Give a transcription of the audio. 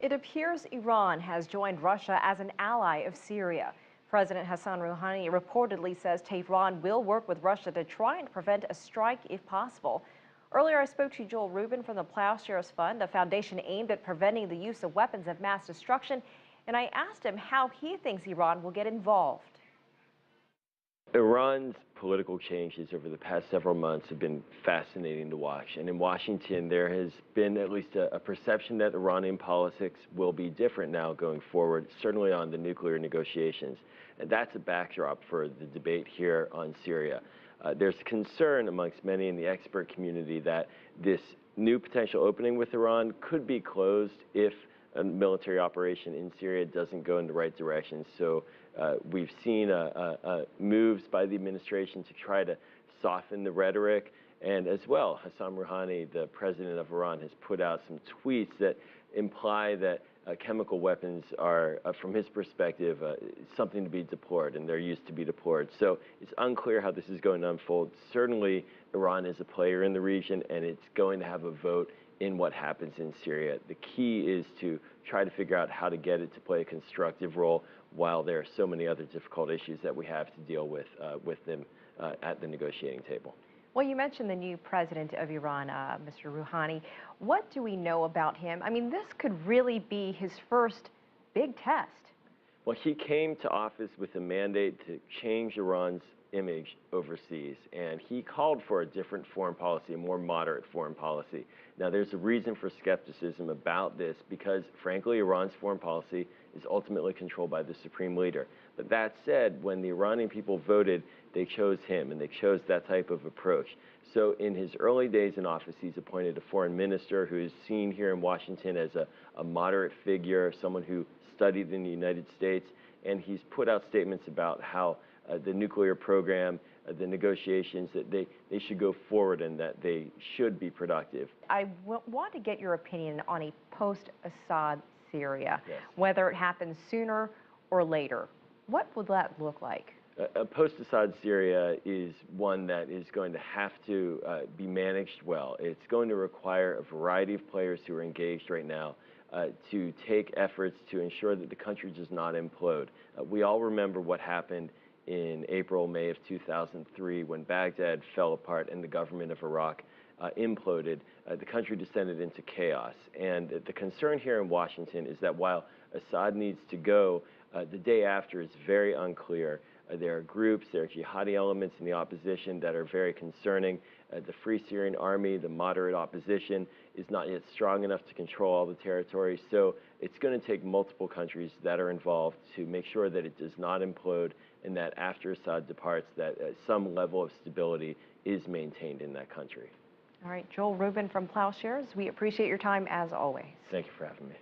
It appears Iran has joined Russia as an ally of Syria. President Hassan Rouhani reportedly says Tehran will work with Russia to try and prevent a strike if possible. Earlier, I spoke to Joel Rubin from the Ploughshares Fund, a foundation aimed at preventing the use of weapons of mass destruction, and I asked him how he thinks Iran will get involved. Iran's political changes over the past several months have been fascinating to watch. And in Washington, there has been at least a perception that Iranian politics will be different now going forward, certainly on the nuclear negotiations. And that's a backdrop for the debate here on Syria. There's concern amongst many in the expert community that this new potential opening with Iran could be closed if a military operation in Syria doesn't go in the right direction. So we've seen moves by the administration to try to soften the rhetoric. And as well, Hassan Rouhani, the president of Iran, has put out some tweets that imply that chemical weapons are, from his perspective, something to be deplored, and they're used to be deplored. So it's unclear how this is going to unfold. Certainly, Iran is a player in the region, and it's going to have a vote in what happens in Syria. The key is to try to figure out how to get it to play a constructive role while there are so many other difficult issues that we have to deal with them at the negotiating table. Well, you mentioned the new president of Iran, Mr. Rouhani. What do we know about him? I mean, this could really be his first big test. Well, he came to office with a mandate to change Iran's image overseas, and he called for a different foreign policy, a more moderate foreign policy. Now, there's a reason for skepticism about this because, frankly, Iran's foreign policy is ultimately controlled by the supreme leader. But that said, when the Iranian people voted, they chose him, and they chose that type of approach. So in his early days in office, he's appointed a foreign minister who is seen here in Washington as a moderate figure, someone who studied in the United States, and he's put out statements about how the nuclear program, the negotiations, that they should go forward and that they should be productive. I want to get your opinion on a post-Assad Syria, Yes. whether it happens sooner or later. What would that look like? A post-Assad Syria is one that is going to have to be managed well. It's going to require a variety of players who are engaged right now to take efforts to ensure that the country does not implode. We all remember what happened in April, May of 2003 when Baghdad fell apart and the government of Iraq imploded. The country descended into chaos. And the concern here in Washington is that while Assad needs to go, the day after is very unclear. There are groups, there are jihadi elements in the opposition that are very concerning. The Free Syrian Army, the moderate opposition, is not yet strong enough to control all the territory. So it's going to take multiple countries that are involved to make sure that it does not implode and that after Assad departs, that some level of stability is maintained in that country. All right, Joel Rubin from Ploughshares, we appreciate your time as always. Thank you for having me.